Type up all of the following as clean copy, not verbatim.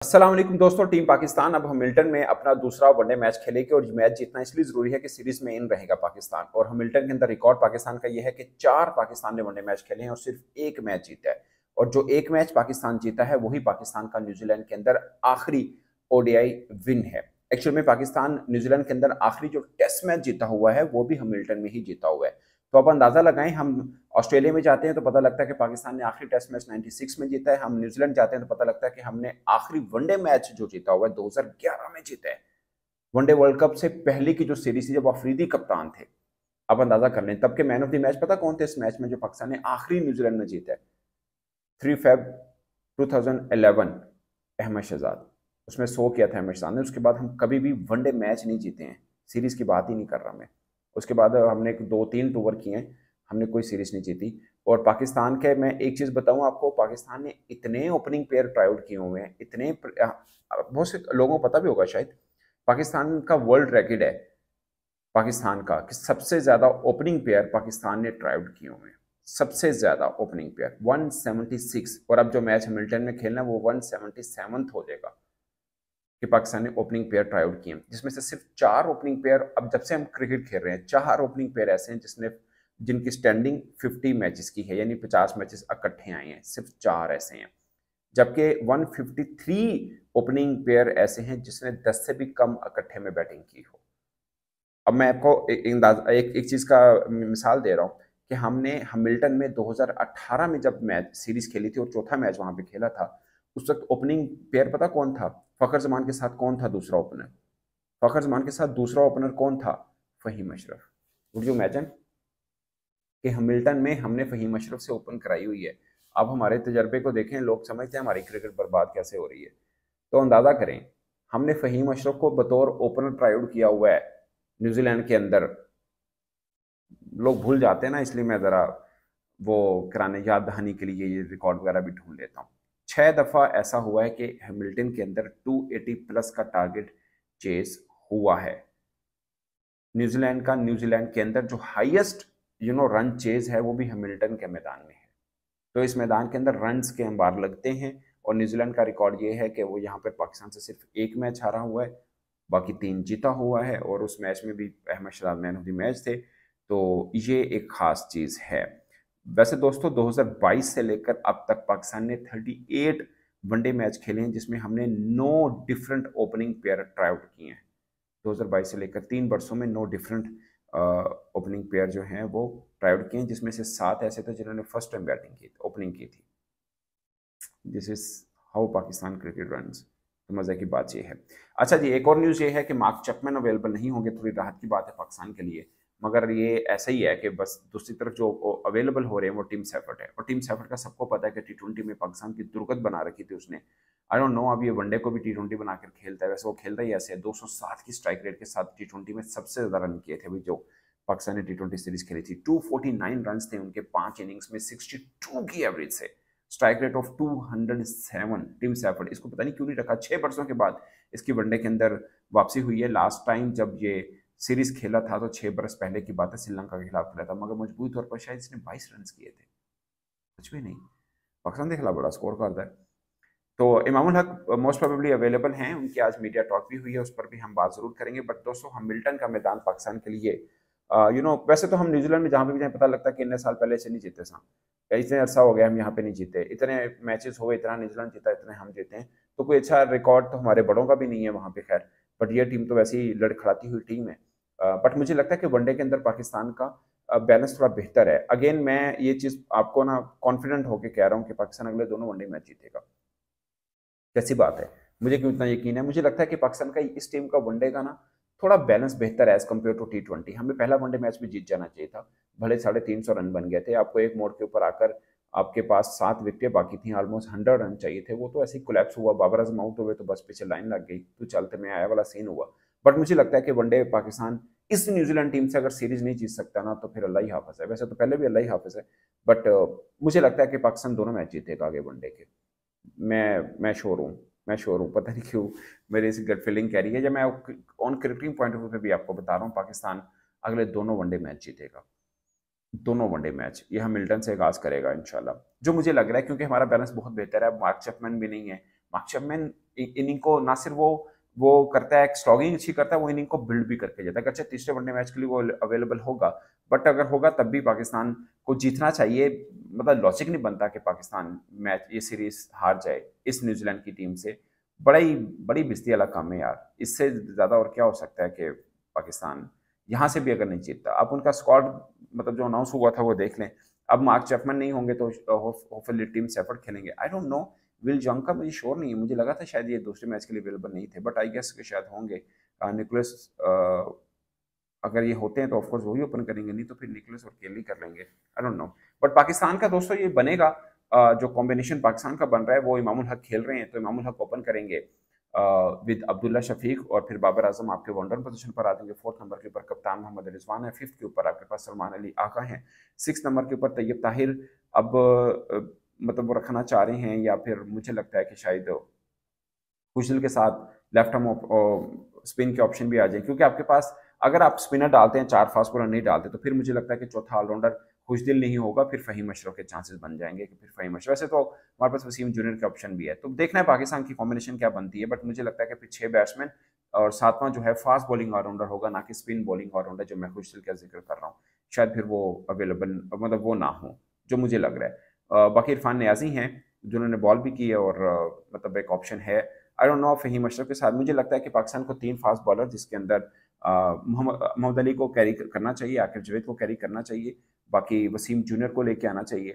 अस्सलाम वालेकुम दोस्तों, टीम पाकिस्तान अब हैमिल्टन में अपना दूसरा वनडे मैच खेलेगी और मैच जीतना इसलिए जरूरी है कि सीरीज में इन रहेगा पाकिस्तान। और हैमिल्टन के अंदर रिकॉर्ड पाकिस्तान का यह है कि 4 पाकिस्तान ने वनडे मैच खेले हैं और सिर्फ एक मैच जीता है। और जो एक मैच पाकिस्तान जीता है वही पाकिस्तान का न्यूजीलैंड के अंदर आखिरी ओडीआई विन है। एक्चुअल में पाकिस्तान न्यूजीलैंड के अंदर आखिरी जो टेस्ट मैच जीता हुआ है वो भी हैमिल्टन में ही जीता हुआ है। तो आप अंदाजा लगाएं, हम ऑस्ट्रेलिया में जाते हैं तो पता लगता है कि पाकिस्तान ने आखिरी टेस्ट मैच 96 में जीता है। हम न्यूजीलैंड जाते हैं तो पता लगता है कि हमने आखिरी वनडे मैच जो जीता हुआ है 2011 में जीता है। वनडे वर्ल्ड कप से पहले की जो सीरीज थी जब अफरीदी कप्तान थे, आप अंदाजा कर लें तब के मैन ऑफ द मैच पता कौन थे इस मैच में जो पाकिस्तान ने आखिरी न्यूजीलैंड में जीता है? 3 फेब 2011 अहमद शहजाद, उसमें 100 किया था अहमद शहजाद ने। उसके बाद हम कभी भी वनडे मैच नहीं जीते हैं, सीरीज की बात ही नहीं कर रहा मैं। उसके बाद हमने 2-3 टूर किए हैं, हमने कोई सीरीज नहीं जीती। और पाकिस्तान के मैं एक चीज़ बताऊं आपको, पाकिस्तान ने इतने ओपनिंग पेयर ट्राई आउट किए हुए हैं, इतने बहुत से लोगों को पता भी होगा शायद, पाकिस्तान का वर्ल्ड रिकॉर्ड है पाकिस्तान का कि सबसे ज़्यादा ओपनिंग पेयर पाकिस्तान ने ट्राई आउट किए हुए हैं। सबसे ज़्यादा ओपनिंग पेयर 176, और अब जो मैच हैमिल्टन में खेलना है वो 177 हो जाएगा कि पाकिस्तान ने ओपनिंग पेयर ट्राई आउट किए, जिसमें से सिर्फ 4 ओपनिंग पेयर, अब जब से हम क्रिकेट खेल रहे हैं 4 ओपनिंग पेयर ऐसे हैं जिनकी स्टैंडिंग 50 मैचेस की है, यानी 50 मैचेस इकट्ठे आए हैं, सिर्फ 4 ऐसे हैं। जबकि 153 ओपनिंग पेयर ऐसे हैं जिसने 10 से भी कम इकट्ठे में बैटिंग की हो। अब मैं आपको एक चीज का मिसाल दे रहा हूँ कि हमने हैमिल्टन में 2018 में जब मैच सीरीज खेली थी और चौथा मैच वहां पे खेला था, उस वक्त ओपनिंग पेयर पता कौन था? फखर जमान के साथ कौन था दूसरा ओपनर? फखर जमान के साथ दूसरा ओपनर कौन था? Faheem Ashraf. Would you imagine कि हैमिल्टन में हमने फहीम अशरफ से ओपन कराई हुई है। अब हमारे तजर्बे को देखें, लोग समझते हैं हमारी क्रिकेट बर्बाद कैसे हो रही है। तो अंदाजा करें, हमने फहीम अशरफ को बतौर ओपनर ट्राई आउट किया हुआ है न्यूजीलैंड के अंदर। लोग भूल जाते हैं ना, इसलिए मैं ज़रा वो कराने याद दहानी के लिए ये रिकॉर्ड वगैरह भी ढूंढ लेता हूँ। 6 दफ़ा ऐसा हुआ है कि हैमिल्टन के अंदर 280 प्लस का टारगेट चेस हुआ है। न्यूजीलैंड के अंदर जो हाईएस्ट रन चेज है वो भी हैमिल्टन के मैदान में है। तो इस मैदान के अंदर रन्स के अंबार लगते हैं। और न्यूजीलैंड का रिकॉर्ड ये है कि वो यहाँ पर पाकिस्तान से सिर्फ एक मैच हारा हुआ है, बाकी 3 जीता हुआ है। और उस मैच में भी Ahmed Shehzad man of the match थे। तो ये एक खास चीज़ है। वैसे दोस्तों 2022 से लेकर अब तक पाकिस्तान ने 38 वनडे मैच खेले हैं जिसमें हमने 9 different opening pair try out किए हैं। 2022 से लेकर 3 वर्षों में 9 डिफरेंट ओपनिंग पेयर जो हैं वो ट्राई आउट किए हैं, जिसमें से 7 ऐसे थे जिन्होंने फर्स्ट टाइम बैटिंग की ओपनिंग की थी। This is how Pakistan cricket runs. तो मज़े की बात ये है। अच्छा जी, एक और न्यूज़ ये है कि मार्क चैपमैन अवेलेबल नहीं होंगे, थोड़ी राहत की बात है पाकिस्तान के लिए। मगर ये ऐसा ही है कि बस दूसरी तरफ जो अवेलेबल हो रहे हैं वो टीम सेफर्ट है। और टीम सेफर्ट का सबको पता है कि टी20 में पाकिस्तान की दुर्गत बना रखी थी उसने। आई डोंट नो अब ये वनडे को भी टी20 बनाकर खेलता है। वैसे वो खेलता ही ऐसे है, 207 की स्ट्राइक रेट के साथ टी20 में सबसे ज़्यादा रन किए थे अभी जो पाकिस्तान ने टी20 सीरीज खेली थी। 249 रन थे उनके 5 इनिंग्स में 62 की एवरेज से। Strike rate of 207। Team Safford, इसको पता नहीं क्यों नहीं रखा। 6 वर्षों के बाद इसकी वनडे के अंदर वापसी हुई है। लास्ट टाइम जब ये सीरीज खेला था तो 6 बरस पहले की बात है, श्रीलंका के खिलाफ खेला था, मगर मजबूरी तौर पर शायद इसने 22 रन किए थे, कुछ भी नहीं। पाकिस्तान के खिलाफ बड़ा स्कोर करता है। तो Imamul Haq most probably available हैं, उनकी आज मीडिया टॉक भी हुई है, उस पर भी हम बात जरूर करेंगे। बट दोस्तों हैमिल्टन का मैदान पाकिस्तान के लिए वैसे तो हम न्यूजीलैंड में जहाँ पे भी जाएं पता लगता है कि इतने साल पहले से नहीं जीते सा, इतने अरसा हो गया हम यहाँ पे नहीं जीते, इतने मैचेस हुए, इतना न्यूजीलैंड जीता, इतने हम जीते हैं। तो कोई अच्छा रिकॉर्ड तो हमारे बड़ों का भी नहीं है वहाँ पे, खैर। बट ये टीम तो वैसे ही लड़खड़ाती हुई टीम है। बट मुझे लगता है कि वनडे के अंदर पाकिस्तान का बैलेंस थोड़ा बेहतर है। अगेन मैं ये चीज़ आपको ना कॉन्फिडेंट होकर कह रहा हूँ कि पाकिस्तान अगले दोनों वनडे मैच जीतेगा। कैसी बात है, मुझे क्यों इतना यकीन है? मुझे लगता है कि पाकिस्तान का इस टीम का वनडे का ना थोड़ा बैलेंस बेहतर है एज कम्पेयर टू टी20। हमें पहला वनडे मैच भी जीत जाना चाहिए था। भले 350 रन बन गए थे, आपको एक मोड़ के ऊपर आकर आपके पास 7 विकेटें बाकी थी, ऑलमोस्ट 100 रन चाहिए थे। वो तो ऐसे ही कोलैप्स हुआ, बाबर आजम आउट हुए तो बस पीछे लाइन लग गई, तो चलते में आया वाला सीन हुआ। बट मुझे लगता है कि वनडे पाकिस्तान इस न्यूजीलैंड टीम से अगर सीरीज नहीं जीत सकता ना तो फिर अल्लाह ही हाफिज है। वैसे तो पहले भी अल्लाह ही हाफिज है, बट मुझे लगता है कि पाकिस्तान दोनों मैच जीतेगा आगे वनडे के। मैं श्योर हूँ, मैं श्योर हूँ, पता नहीं क्यों मेरी ऐसी गट फीलिंग कह रही है। जब मैं on cricketing point of view पे भी आपको बता रहा हूँ, पाकिस्तान अगले दोनों वनडे मैच जीतेगा। दोनों वनडे मैच ये हैमिल्टन से आगाज करेगा इंशाल्लाह, जो मुझे लग रहा है, क्योंकि हमारा बैलेंस बहुत बेहतर है। मार्क चैपमैन भी नहीं है, मार्क चैपमैन इनिंग को ना सिर्फ वो करता है, स्लॉगिंग अच्छी करता है, वो इनिंग को बिल्ड भी करके जाता है। अच्छा तीसरे वनडे मैच के लिए वो अवेलेबल होगा, बट अगर होगा तब भी पाकिस्तान को जीतना चाहिए। मतलब लॉजिक नहीं बनता कि पाकिस्तान मैच ये सीरीज हार जाए इस न्यूजीलैंड की टीम से। बड़ी बिस्ती वाला काम है यार, इससे ज्यादा और क्या हो सकता है कि पाकिस्तान यहाँ से भी अगर नहीं जीतता। अब उनका स्क्वाड मतलब जो अनाउंस हुआ था वो देख लें। अब मार्क चैपमैन नहीं होंगे तो होपफुली टीम सेफर्ड खेलेंगे। आई डोंट नो विल जॉन्ग का मुझे श्योर नहीं है, मुझे लगा था शायद ये दूसरे मैच के लिए अवेलेबल नहीं थे, बट आई गेस कि शायद होंगे। निकोलस अगर ये होते हैं तो ऑफकोर्स वही ओपन करेंगे, नहीं तो फिर निकोलस और केली कर लेंगे। आई डोंट नो, बट पाकिस्तान का दोस्तों ये बनेगा। जो कॉम्बिनेशन पाकिस्तान का बन रहा है वो इमामुल हक खेल रहे हैं, तो इमामुल हक ओपन करेंगे विद अब्दुल्ला शफीक, और फिर बाबर आजम आपके वनडर पोजीशन पर आ जाएंगे। 4th नंबर के ऊपर कप्तान मोहम्मद रिजवान है, 5th के ऊपर आपके पास सलमान अली आका हैं, 6th नंबर के ऊपर तैयब ताहिर। अब मतलब वो रखना चाह रहे हैं, या फिर मुझे लगता है कि शायद खुशदिल के साथ लेफ्ट आर्म स्पिन के ऑप्शन भी आ जाए, क्योंकि आपके पास अगर आप स्पिनर डालते हैं, 4 फास्ट बॉलर नहीं डालते, तो फिर मुझे लगता है कि चौथा ऑलराउंडर खुशदिल नहीं होगा, फिर फहीम अशरफ के चांसेस बन जाएंगे कि फिर फहीम अशरफ। वैसे तो हमारे पास वसीम जूनियर का ऑप्शन भी है, तो देखना है पाकिस्तान की कॉम्बिनेशन क्या बनती है। बट मुझे लगता है कि फिर 6 बैट्समैन और 7वां जो है फास्ट बॉलिंग ऑलराउंडर होगा, ना कि स्पिन बॉलिंग ऑलराउंडर जो मैं खुशदिल का जिक्र कर रहा हूँ। शायद फिर वो अवेलेबल मतलब वो ना हो, जो मुझे लग रहा है। बाकी इरफान नियाजी हैं जिन्होंने बॉल भी की है, और मतलब एक ऑप्शन है। I don't know Faheem Ashraf के साथ मुझे लगता है कि पाकिस्तान को 3 फास्ट बॉलर, जिसके अंदर मोहम्मद अली को कैरी करना चाहिए, आकिब जवेद को कैरी करना चाहिए, बाकी वसीम जूनियर को लेके आना चाहिए।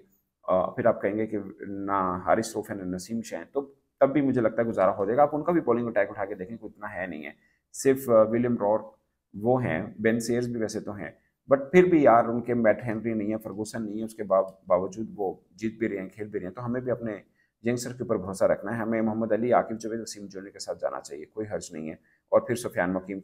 फिर आप कहेंगे कि ना हारिस रऊफ है ना नसीम शैन, तो तब भी मुझे लगता है गुजारा हो जाएगा। आप उनका भी बॉलिंग अटैक उठा के देखें, कोई इतना है नहीं है, सिर्फ विलियम रॉर वो हैं, बेन सेयर्स भी वैसे तो हैं, बट फिर भी यार उनके मैट हेनरी नहीं है, फर्गूसन नहीं है, उसके बावजूद वो जीत भी रहे हैं, खेल भी रहे हैं। तो हमें भी अपने यंगस्टर के ऊपर भरोसा रखना है। हमें मोहम्मद अली, आकिब जवेद, वसीम जूनियर के साथ जाना चाहिए, कोई हर्ज नहीं है। और फिर सुफियान मकीम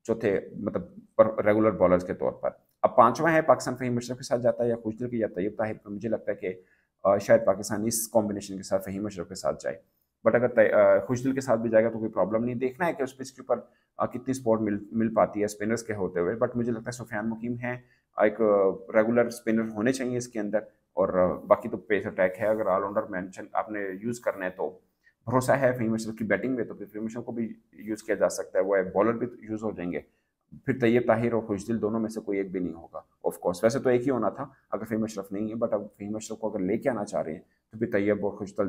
चौथे मतलब रेगुलर बॉलर्स के तौर पर। अब 5वां है पाकिस्तान फहीम अशरफ के साथ जाता है या खुशदिल के या तैयब ताहिर पर। मुझे लगता है कि शायद पाकिस्तान इस कॉम्बिनेशन के साथ फहीम अशरफ के साथ जाए, बट अगर खुशदिल के साथ भी जाएगा तो कोई प्रॉब्लम नहीं। देखना है कि उस पिच के ऊपर कितनी स्पॉट मिल पाती है स्पिनर्स के होते हुए। बट मुझे लगता है सुफियान मुकीम है, एक रेगुलर स्पिनर होने चाहिए इसके अंदर। और बाकी तो पेस अटैक है, अगर ऑलराउंडर मेंशन आपने यूज़ करना है तो भरोसा है फहीम अशरफ की बैटिंग में, तो फिर फहीम अशरफ को भी यूज़ किया जा सकता है, वो बॉलर भी यूज़ हो जाएंगे। फिर तैयब ताहिर और खुशदिल दोनों में से कोई एक भी नहीं होगा ऑफ कोर्स। वैसे तो एक ही होना था अगर फहीम अशरफ नहीं है, बट अब फहीम अशरफ को अगर लेके आना चाह रहे हैं तो फिर तैयब और खुशदिल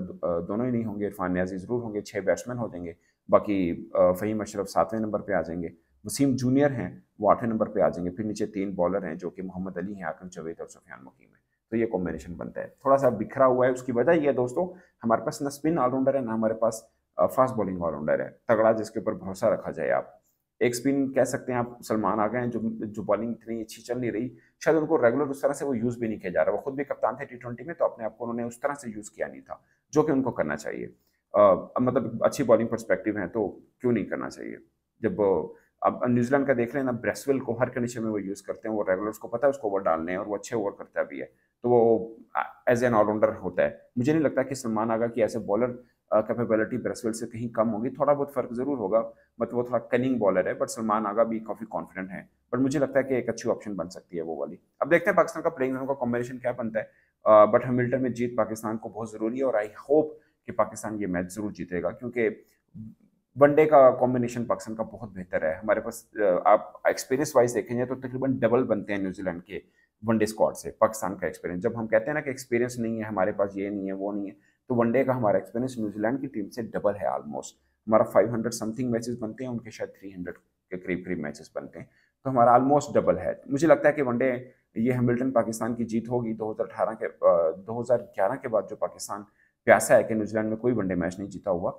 दोनों ही नहीं होंगे, इरफान नियाजी जरूर होंगे, 6 बैट्समैन हो जाएंगे। बाकी फहीम अशरफ 7वें नंबर पर आ जाएंगे, वसीम जूनियर हैं वो 8वें नंबर पर आ जाएंगे, फिर नीचे 3 बॉलर हैं जो कि मोहम्मद अली हैं, आकिब जवेद और सुफियान मुकीम है। तो ये कॉम्बिनेशन बनता है, थोड़ा सा बिखरा हुआ है। उसकी वजह ये है दोस्तों, हमारे पास ना स्पिन ऑलराउंडर है, ना हमारे पास फास्ट बॉलिंग ऑलराउंडर है तगड़ा जिसके ऊपर भरोसा रखा जाए। आप एक स्पिन कह सकते हैं, आप सलमान आ गए हैं जो बॉलिंग इतनी अच्छी चल नहीं रही, शायद उनको रेगुलर उस तरह से वो यूज भी नहीं किया जा रहा। वो खुद भी कप्तान थे T20 में, तो अपने आप को उन्होंने उस तरह से यूज किया नहीं था जो कि उनको करना चाहिए। मतलब अच्छी बॉलिंग परस्पेक्टिव है तो क्यों नहीं करना चाहिए। जब अब न्यूजीलैंड का देख रहे हैं ना, ब्रेसवेल को हर कंडीशन में वो यूज करते हैं, वो रेगुलर उसको पता है उसको ओवर डालने हैं, और वो अच्छे ओवर करता भी है, तो वो एज एन ऑलराउंडर होता है। मुझे नहीं लगता कि सलमान आगा की ऐसे बॉलर कैपेबिलिटी ब्रेसवेल से कहीं कम होगी, थोड़ा बहुत फर्क जरूर होगा, मतलब वो थोड़ा कनिंग बॉलर है, बट सलमान आगा भी काफी कॉन्फिडेंट है। बट मुझे लगता है कि एक अच्छी ऑप्शन बन सकती है वो वाली। अब देखते हैं पाकिस्तान का प्लेइंग का कॉम्बिनेशन क्या बनता है। बट हैमिल्टन में जीत पाकिस्तान को बहुत जरूरी है, और आई होप कि पाकिस्तान ये मैच जरूर जीतेगा, क्योंकि वनडे का कॉम्बिनेशन पाकिस्तान का बहुत बेहतर है। हमारे पास आप एक्सपीरियंस वाइज देखेंगे तो तकरीबन डबल बनते हैं न्यूजीलैंड के वनडे स्क्वाड से पाकिस्तान का एक्सपीरियंस। जब हम कहते हैं ना कि एक्सपीरियंस नहीं है हमारे पास, ये नहीं है वो नहीं है, तो वनडे का हमारा एक्सपीरियंस न्यूजीलैंड की टीम से डबल है ऑलमोस्ट। हमारा 500 समथिंग मैचेस बनते हैं, उनके शायद 300 के करीब करीब मैचेस बनते हैं, तो हमारा ऑलमोस्ट डबल है। मुझे लगता है कि वनडे ये हैमिल्टन पाकिस्तान की जीत होगी। 2011 के बाद जो पाकिस्तान प्यासा है कि न्यूजीलैंड में कोई वनडे मैच नहीं जीता हुआ,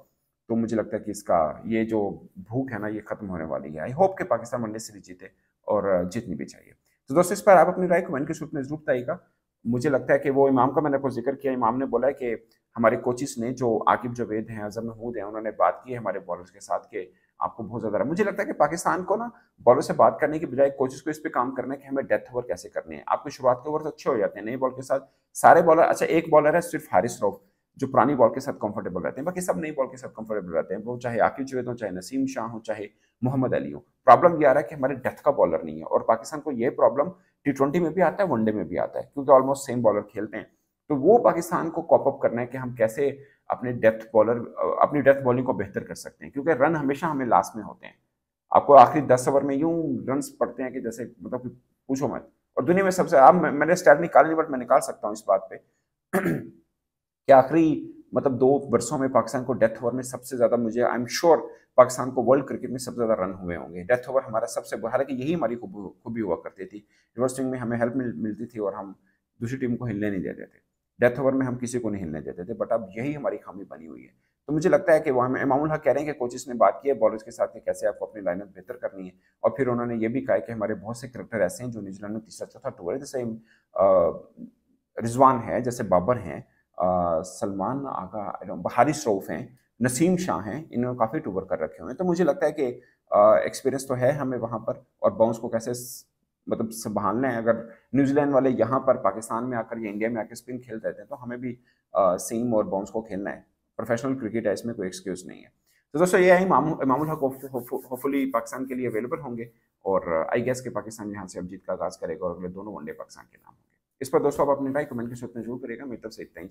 तो मुझे लगता है कि इसका ये जो भूख है ना ये खत्म होने वाली है। आई होप कि पाकिस्तान वनडे सीरीज जीते, और जीतनी भी चाहिए। तो दोस्तों इस पर आप अपनी राय कमेंट के सूत्र में जरूर बताइएगा। मुझे लगता है कि वो इमाम का मैंने आपको जिक्र किया, इमाम ने बोला है कि हमारे कोचिस ने जो आकिब जवेद हैं, अजहर महमूद हैं, उन्होंने बात की है हमारे बॉलर्स के साथ कि आपको बहुत ज्यादा। मुझे लगता है कि पाकिस्तान को ना बॉलर से बात करने की बजाय कोचिस को इस पे काम करना है कि हमें डेथ ओवर कैसे करने हैं। आपके शुरुआत के ओवर तो अच्छे हो जाते हैं नए बॉल के साथ, सारे बॉलर अच्छा, एक बॉलर है सिर्फ हारिस रऊफ जो पुरानी बॉल के साथ कंफर्टेबल रहते हैं, बाकी सब नई बॉल के साथ कंफर्टेबल रहते हैं, वो चाहे आकिब जवेद हो, चाहे नसीम शाह हो, चाहे मोहम्मद अली हो। प्रॉब्लम ये आ रहा है कि हमारे डेथ का बॉलर नहीं है, और पाकिस्तान को ये प्रॉब्लम T20 में भी आता है, वनडे में भी आता है, क्योंकि ऑलमोस्ट सेम बॉलर खेलते हैं। तो वो पाकिस्तान को कॉप अप करना है कि हम कैसे अपने अपनी डेथ बॉलिंग को बेहतर कर सकते हैं, क्योंकि रन हमेशा हमें लास्ट में होते हैं। आपको आखिरी 10 ओवर में यूं रन पड़ते हैं कि जैसे मतलब कि पूछो मत। और दुनिया में सबसे, अब मैंने स्टैट निकाली नहीं, बट मैं निकाल सकता हूँ इस बात पे कि आखिरी मतलब 2 वर्षों में पाकिस्तान को डेथ ओवर में सबसे ज्यादा, मुझे आई एम श्योर पाकिस्तान को वर्ल्ड क्रिकेट में सबसे ज्यादा रन हुए होंगे। डेथ ओवर हमारा सबसे, हालांकि यही हमारी खूबी हुआ करती थी, रिवर्स स्विंग में हमें हेल्प मिलती थी और हम दूसरी टीम को हिलने नहीं देते थे। डेथ ओवर में हम किसी को नहीं हिलने देते थे, बट अब यही हमारी खामी बनी हुई है। तो मुझे लगता है कि वो हमें इमामुल हक कह रहे हैं कि कोचेस ने बात की है बॉलर्स के साथ कि कैसे आपको अपनी लाइनअप बेहतर करनी है, और फिर उन्होंने ये भी कहा कि हमारे बहुत से क्रिकेटर ऐसे हैं जो न्यूजीलैंड में तीसरा चौथा टूर है, जैसे रिजवान है, जैसे बाबर हैं, सलमान आगा, हारिस रऊफ हैं, नसीम शाह हैं, इन्होंने काफ़ी टूर कर रखे हुए हैं। तो मुझे लगता है कि एक्सपीरियंस तो है हमें वहाँ पर, और बाउंस को कैसे मतलब संभालना है। अगर न्यूजीलैंड वाले यहाँ पर पाकिस्तान में आकर या इंडिया में आकर स्पिन खेलते रहते हैं, तो हमें भी सीम और बाउंस को खेलना है। प्रोफेशनल क्रिकेट है, इसमें कोई एक्सक्यूज नहीं है। तो दोस्तों ये है, इमामुल हक होपफुली पाकिस्तान के लिए अवेलेबल होंगे, और आई गेस कि पाकिस्तान यहाँ से अब जीत का आगाज करेगा और अगले दोनों वनडे पाकिस्तान के नाम होंगे। इस पर दोस्तों आप अपनी राय कमेंट के सूत्र में जरूर करेगा। मेरी तरफ से इतना ही।